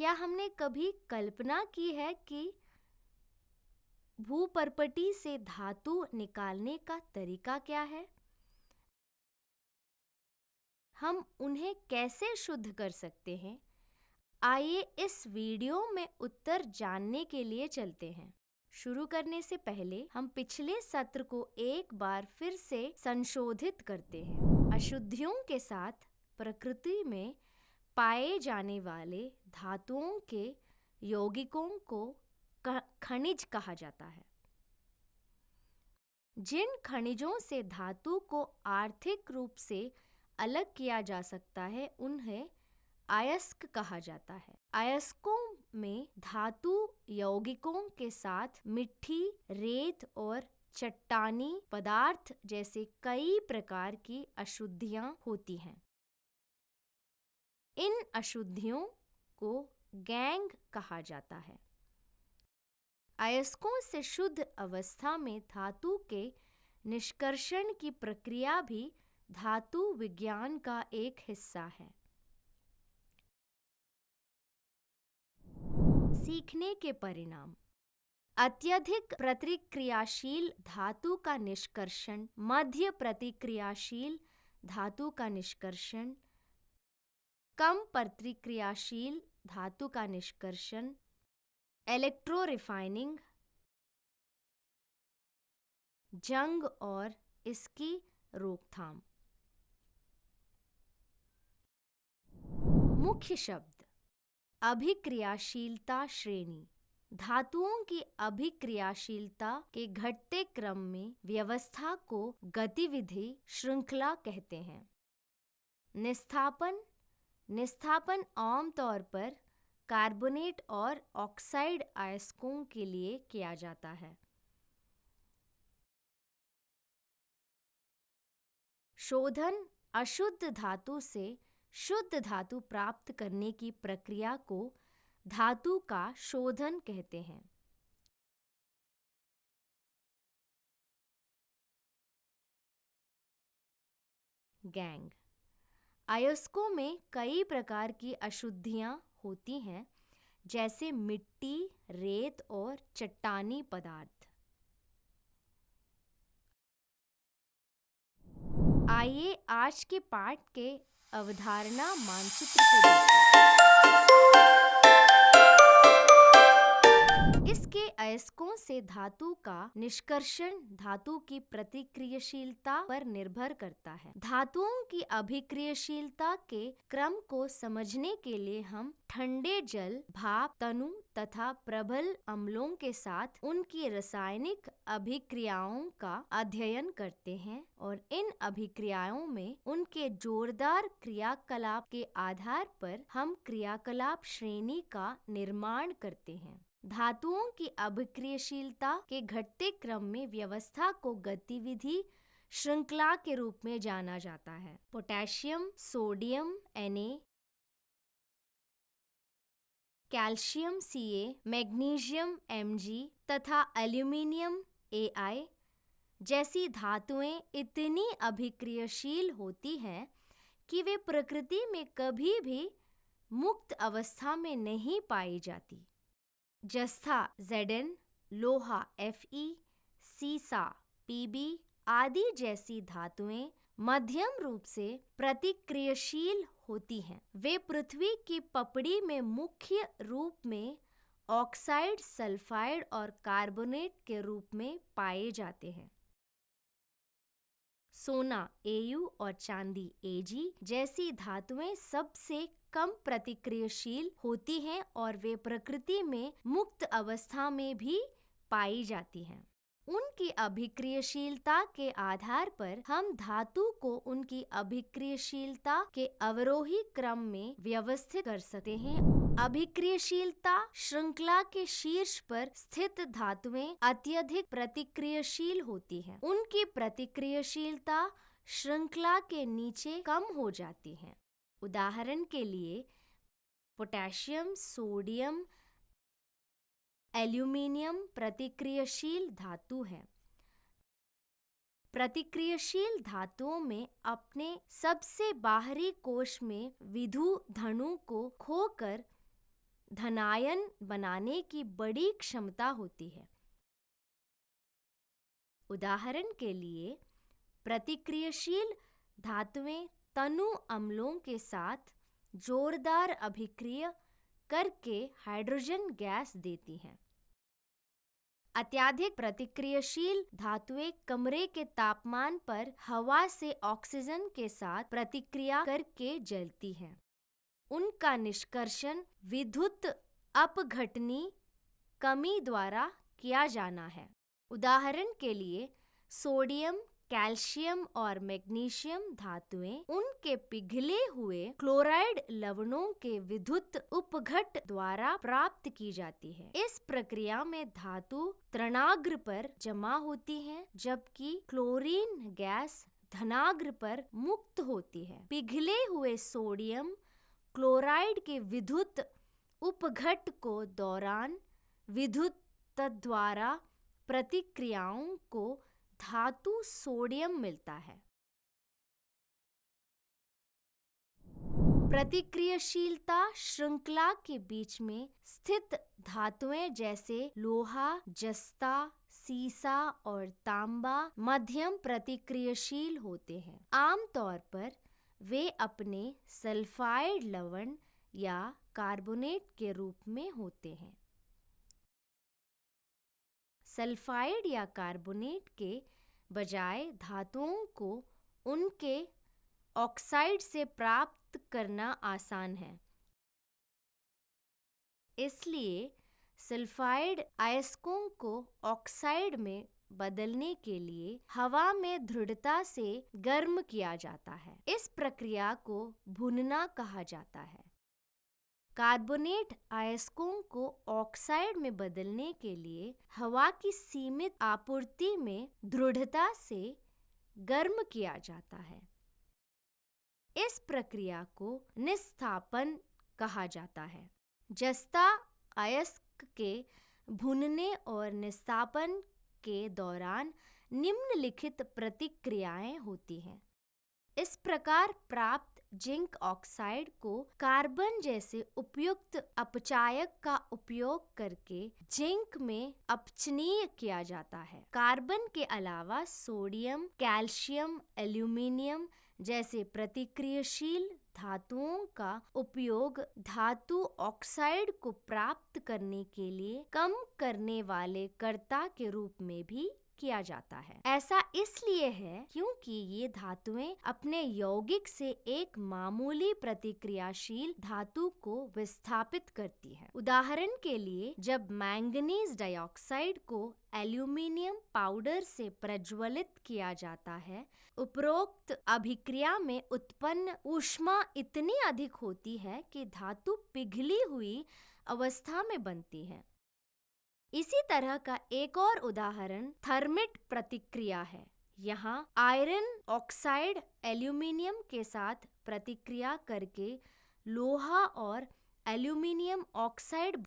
क्या हमने कभी कल्पना की है कि भूपर्पटी से धातु निकालने का तरीका क्या है? हम उन्हें कैसे शुद्ध कर सकते हैं? आइए इस वीडियो में उत्तर जानने के लिए चलते हैं। शुरू करने से पहले हम पिछले सत्र को एक बार फिर से संशोधित करते हैं। अशुद्धियों के साथ प्रकृति में पाए जाने वाले धातुओं के यौगिकों को खनिज कहा जाता है। जिन खनिजों से धातु को आर्थिक रूप से अलग किया जा सकता है उन्हें अयस्क कहा जाता है। अयस्कों में धातु यौगिकों के साथ मिट्टी, रेत और चट्टानी पदार्थ जैसे कई प्रकार की अशुद्धियां होती हैं। इन अशुद्धियों को गैंग कहा जाता है। अयस्कों से शुद्ध अवस्था में धातु के निष्कर्षण की प्रक्रिया भी धातु विज्ञान का एक हिस्सा है। सीखने के परिणाम: अत्यधिक प्रतिक्रियाशील धातु का निष्कर्षण, मध्य प्रतिक्रियाशील धातु का निष्कर्षण, कम प्रतिक्रियाशील धातु का निष्कर्षण, इलेक्ट्रो रिफाइनिंग, जंग और इसकी रोकथाम। मुख्य शब्द: अभिक्रियाशीलता श्रेणी। धातुओं की अभिक्रियाशीलता के घटते क्रम में व्यवस्था को गतिविधि श्रृंखला कहते हैं। निस्थापन: निस्थापन आमतौर पर कार्बोनेट और ऑक्साइड अयस्कों के लिए किया जाता है। शोधन: अशुद्ध धातु से शुद्ध धातु प्राप्त करने की प्रक्रिया को धातु का शोधन कहते हैं। गैंग: अयस्कों में कई प्रकार की अशुद्धियां होती हैं, जैसे मिट्टी, रेत और चट्टानी पदार्थ। आइए आज के पाठ के अवधारणा मानचित्र को देखें। इसके अयस्कों से धातु का निष्कर्षण धातु की प्रतिक्रियाशीलता पर निर्भर करता है। धातुओं की अभिक्रियाशीलता के क्रम को समझने के लिए हम ठंडे जल, भाप, तनु तथा प्रबल अम्लों के साथ उनकी रासायनिक अभिक्रियाओं का अध्ययन करते हैं और इन अभिक्रियाओं में उनके जोरदार क्रियाकलाप के आधार पर हम क्रियाकलाप श्रेणी का निर्माण करते हैं। धातुओं की अभिक्रियाशीलता के घटते क्रम में व्यवस्था को गतिविधि श्रृंखला के रूप में जाना जाता है। Potassium, sodium Na, calcium Ca, magnesium Mg तथा एल्यूमिनियम Ai जैसी धातुएं इतनी अभिक्रियाशील होती हैं कि वे प्रकृति में कभी भी मुक्त अवस्था में नहीं पाई जाती। जस्ता Zn, लोहा Fe, सीसा Pb आदि जैसी धातुएं मध्यम रूप से प्रतिक्रियाशील होती हैं। वे पृथ्वी की पपड़ी में मुख्य रूप में ऑक्साइड, सल्फाइड और कार्बोनेट के रूप में पाए जाते हैं। सोना Au और चांदी Ag जैसी धातुएं सबसे कम प्रतिक्रियाशील होती हैं और वे प्रकृति में मुक्त अवस्था में भी पाई जाती हैं। उनकी अभिक्रियाशीलता के आधार पर हम धातु को उनकी अभिक्रियाशीलता के अवरोही क्रम में व्यवस्थित कर सकते हैं। अभिक्रियाशीलता श्रृंखला के शीर्ष पर स्थित धातुएं अत्यधिक प्रतिक्रियाशील होती हैं। उनकी प्रतिक्रियाशीलता श्रृंखला के नीचे कम हो जाती है। उदाहरण के लिए पोटेशियम, सोडियम, एल्यूमिनियम प्रतिक्रियाशील धातु है। प्रतिक्रियाशील धातुओं में अपने सबसे बाहरी कोश में विद्युत धनु को खोकर धनायन बनाने की बड़ी क्षमता होती है। उदाहरण के लिए, प्रतिक्रियाशील धातुएं तनु अम्लों के साथ जोरदार अभिक्रिया करके हाइड्रोजन गैस देती हैं। अत्यधिक प्रतिक्रियाशील धातुएं कमरे के तापमान पर हवा से ऑक्सीजन के साथ प्रतिक्रिया करके जलती हैं। उनका निष्कर्षण विद्युत अपघटनी कमी द्वारा किया जाना है। उदाहरण के लिए, सोडियम, कैल्शियम और मैग्नीशियम धातुएं उनके पिघले हुए क्लोराइड लवणों के विद्युत उपघट द्वारा प्राप्त की जाती है। इस प्रक्रिया में धातु तृणाग्र पर जमा होती है, जबकि क्लोरीन गैस धनाग्र पर मुक्त होती है। पिघले हुए सोडियम क्लोराइड के विद्युत उपघट को दौरान विद्युत द्वारा प्रतिक्रियाओं को धातु सोडियम मिलता है। प्रतिक्रियाशीलता श्रृंखला के बीच में स्थित धातुएं जैसे लोहा, जस्ता, सीसा और तांबा मध्यम प्रतिक्रियाशील होते हैं। आमतौर पर वे अपने सल्फाइड लवण या कार्बोनेट के रूप में होते हैं। सल्फाइड या कार्बोनेट के बजाय धातुओं को उनके ऑक्साइड से प्राप्त करना आसान है। इसलिए सल्फाइड अयस्कों को ऑक्साइड में बदलने के लिए हवा में दृढ़ता से गर्म किया जाता है। इस प्रक्रिया को भूनना कहा जाता है। कार्बोनेट अयस्कों को ऑक्साइड में बदलने के लिए हवा की सीमित आपूर्ति में दृढ़ता से गर्म किया जाता है। इस प्रक्रिया को निस्तापन कहा जाता है। जस्ता अयस्क के भूनने और निस्तापन के दौरान निम्नलिखित प्रतिक्रियाएं होती हैं। इस प्रकार प्राप्त जिंक ऑक्साइड को कार्बन जैसे उपयुक्त अपचायक का उपयोग करके जिंक में अपचनीय किया जाता है। कार्बन के अलावा सोडियम, कैल्शियम, एल्यूमीनियम जैसे प्रतिक्रियाशील धातुओं का उपयोग धातु ऑक्साइड को प्राप्त करने के लिए कम करने वाले कर्ता के रूप में भी किया जाता है। ऐसा इसलिए है क्योंकि ये धातुएं अपने यौगिक से एक मामूली प्रतिक्रियाशील धातु को विस्थापित करती है। उदाहरण के लिए, जब मैंगनीज डाइऑक्साइड को एल्यूमीनियम पाउडर से प्रज्वलित किया जाता है, उपरोक्त अभिक्रिया में उत्पन्न ऊष्मा इतनी अधिक होती है कि धातु पिघली हुई अवस्था में बनती है। इसी तरह का एक और उदाहरण थर्मिट प्रतिक्रिया है। यहाँ आयरन ऑक्साइड एल्यूमीनियम के साथ प्रतिक्रिया करके लोहा और एल्यूमीनियम ऑक्साइड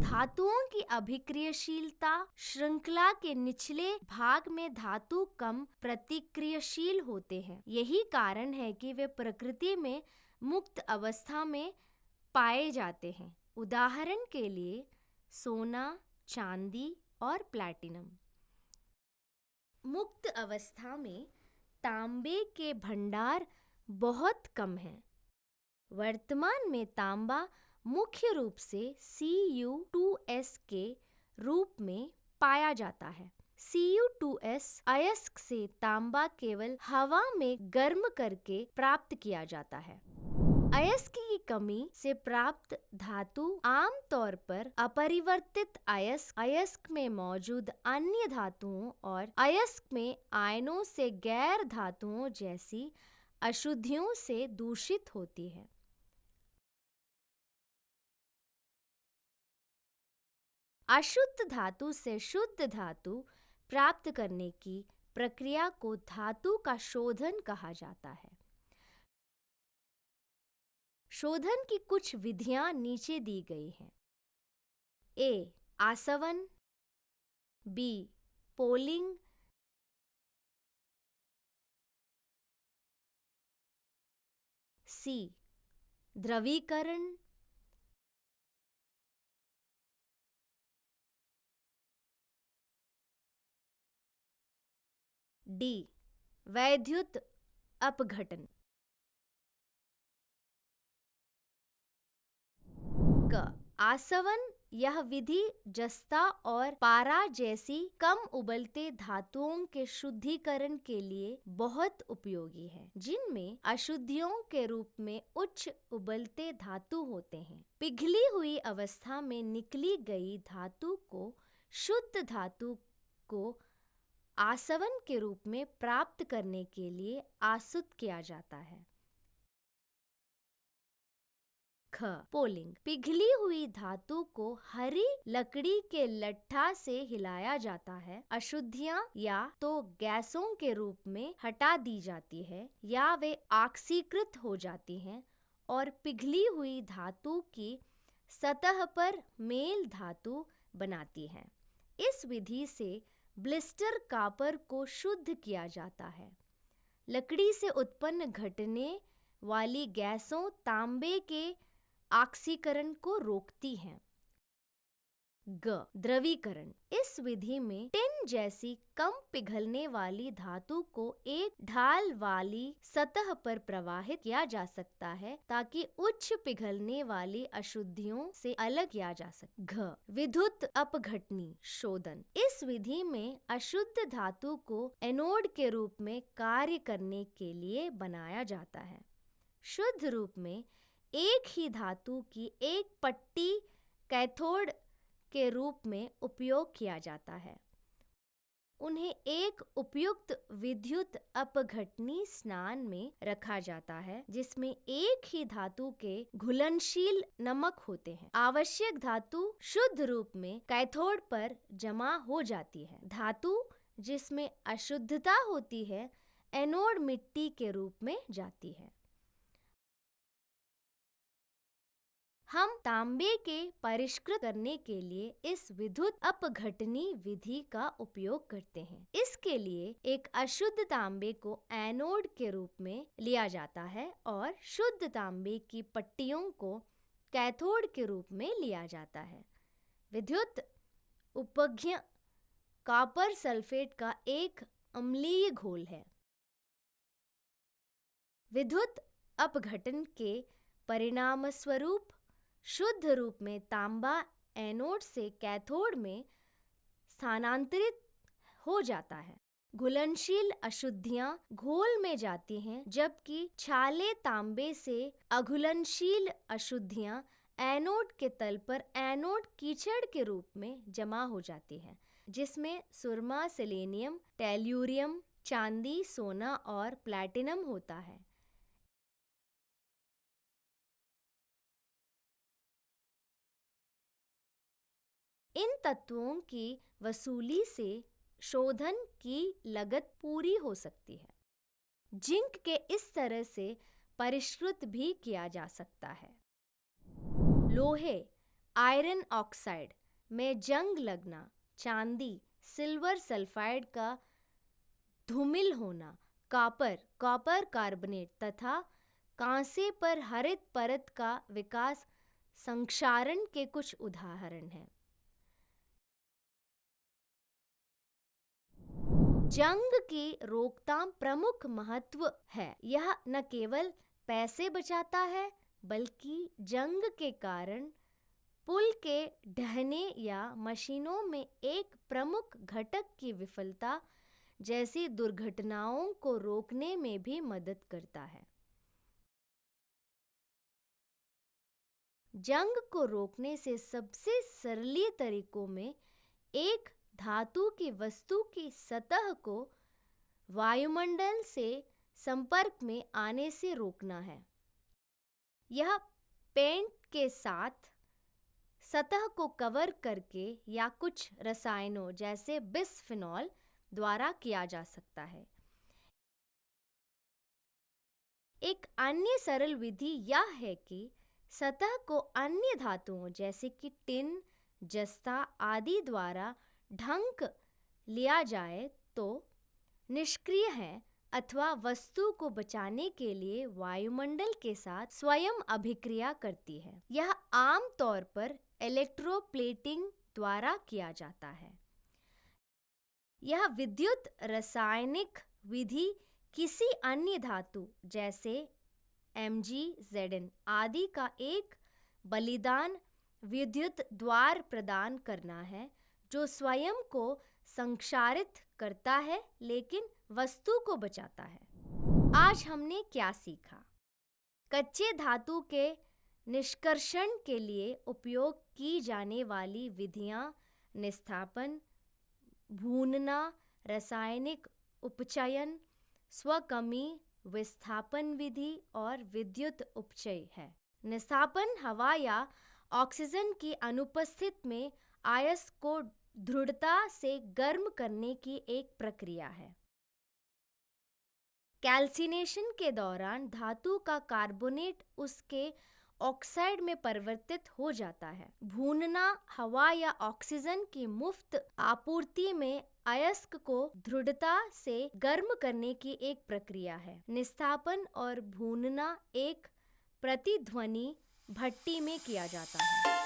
धातुओं की अभिक्रियाशीलता श्रृंखला के निचले भाग में धातु कम प्रतिक्रियाशील होते हैं। यही कारण है कि वे प्रकृति में मुक्त अवस्था में पाए जाते हैं। उदाहरण के लिए सोना, चांदी और प्लैटिनम। मुक्त अवस्था में तांबे के भंडार बहुत कम हैं। वर्तमान में तांबा मुख्य रूप से Cu2s के रूप में पाया जाता है। Cu2s अयस्क से तांबा केवल हवा में गर्म करके प्राप्त किया जाता है। अयस्क की कमी से प्राप्त धातु आमतौर पर अपरिवर्तित अयस्क में मौजूद अन्य धातुओं और अयस्क में आयनों से गैर धातुओं जैसी अशुद्धियों से दूषित होती है। अशुद्ध धातु से शुद्ध धातु प्राप्त करने की प्रक्रिया को धातु का शोधन कहा जाता है। शोधन की कुछ विधियां नीचे दी गई हैं। A. आसवन, B. Polling, C. द्रवीकरण, डी वैद्युत अपघटन, क आसवन। यह विधि जस्ता और पारा जैसी कम उबलते धातुओं के शुद्धिकरण के लिए बहुत उपयोगी है, जिनमें अशुद्धियों के रूप में उच्च उबलते धातु होते हैं। पिघली हुई अवस्था में निकली गई धातु को शुद्ध धातु को आसवन के रूप में प्राप्त करने के लिए आसुत किया जाता है। ख पोलिंग। पिघली हुई धातु को हरी लकड़ी के लट्ठा से हिलाया जाता है। अशुद्धियां या तो गैसों के रूप में हटा दी जाती है या वे ऑक्सीकृत हो जाती हैं और पिघली हुई धातु की सतह पर मेल धातु बनाती हैं। इस विधि से ब्लिस्टर कॉपर को शुद्ध किया जाता है। लकड़ी से उत्पन्न घटने वाली गैसों तांबे के ऑक्सीकरण को रोकती हैं। ग द्रवीकरण। इस विधि में टिन जैसी कम पिघलने वाली धातु को एक ढाल वाली सतह पर प्रवाहित किया जा सकता है ताकि उच्च पिघलने वाली अशुद्धियों से अलग किया जा सके। घ विद्युत अपघटनी शोधन। इस विधि में अशुद्ध धातु को एनोड के रूप में कार्य करने के लिए बनाया जाता है। शुद्ध रूप में एक ही धातु की एक पट्टी कैथोड के रूप में उपयोग किया जाता है। उन्हें एक उपयुक्त विद्युत अपघटनी स्नान में रखा जाता है जिसमें एक ही धातु के घुलनशील नमक होते हैं। आवश्यक धातु शुद्ध रूप में कैथोड पर जमा हो जाती है। धातु जिसमें अशुद्धता होती है एनोड मिट्टी के रूप में जाती है। हम तांबे के परिष्कृत करने के लिए इस विद्युत अपघटनी विधि का उपयोग करते हैं। इसके लिए एक अशुद्ध तांबे को एनोड के रूप में लिया जाता है और शुद्ध तांबे की पट्टियों को कैथोड के रूप में लिया जाता है। विद्युत उपघ्य कॉपर सल्फेट का एक अम्लीय घोल है। विद्युत अपघटन के परिणाम स्वरूप शुद्ध रूप में तांबा एनोड से कैथोड में स्थानांतरित हो जाता है। घुलनशील अशुद्धियां घोल में जाती हैं जबकि छाले तांबे से अघुलनशील अशुद्धियां एनोड के तल पर एनोड कीचड़ के रूप में जमा हो जाती हैं, जिसमें सुरमा, सेलेनियम, टेल्यूरियम, चांदी, सोना और प्लैटिनम होता है। इन तत्वों की वसूली से शोधन की लागत पूरी हो सकती है। जिंक के इस तरह से परिष्कृत भी किया जा सकता है। लोहे आयरन ऑक्साइड में जंग लगना, चांदी सिल्वर सल्फाइड का धूमिल होना, कॉपर कार्बोनेट तथा कांसे पर हरित परत का विकास संक्षारण के कुछ उदाहरण हैं। जंग की रोकथाम प्रमुख महत्व है। यह न केवल पैसे बचाता है बल्कि जंग के कारण पुल के ढहने या मशीनों में एक प्रमुख घटक की विफलता जैसी दुर्घटनाओं को रोकने में भी मदद करता है। जंग को रोकने से सबसे सरल तरीकों में एक धातु की वस्तु की सतह को वायुमंडल से संपर्क में आने से रोकना है। यह पेंट के साथ सतह को कवर करके या कुछ रसायनों जैसे बिस्फेनॉल द्वारा किया जा सकता है। एक अन्य सरल विधि यह है कि सतह को अन्य धातुओं जैसे कि टिन, जस्ता आदि द्वारा ढंक लिया जाए तो निष्क्रिय है अथवा वस्तु को बचाने के लिए वायुमंडल के साथ स्वयं अभिक्रिया करती है। यह आम तौर पर इलेक्ट्रोप्लेटिंग द्वारा किया जाता है। यह विद्युत रासायनिक विधि किसी अन्य धातु जैसे MgZn आदि का एक बलिदान विद्युत द्वार प्रदान करना है जो स्वयं को संक्षारित करता है लेकिन वस्तु को बचाता है। आज हमने क्या सीखा? कच्चे धातु के निष्कर्षण के लिए उपयोग की जाने वाली विधियां निस्थापन, भूनना, रासायनिक उपचयन, स्वकमी, विस्थापन विधि और विद्युत उपचय है। निस्थापन हवा या ऑक्सीजन की अनुपस्थित में अयस्क को दृढ़ता से गर्म करने की एक प्रक्रिया है। कैल्सिनेशन के दौरान धातु का कार्बोनेट उसके ऑक्साइड में परिवर्तित हो जाता है। भूनना हवा या ऑक्सीजन की मुफ्त आपूर्ति में अयस्क को दृढ़ता से गर्म करने की एक प्रक्रिया है। निस्थापन और भूनना एक प्रतिध्वनि भट्टी में किया जाता है।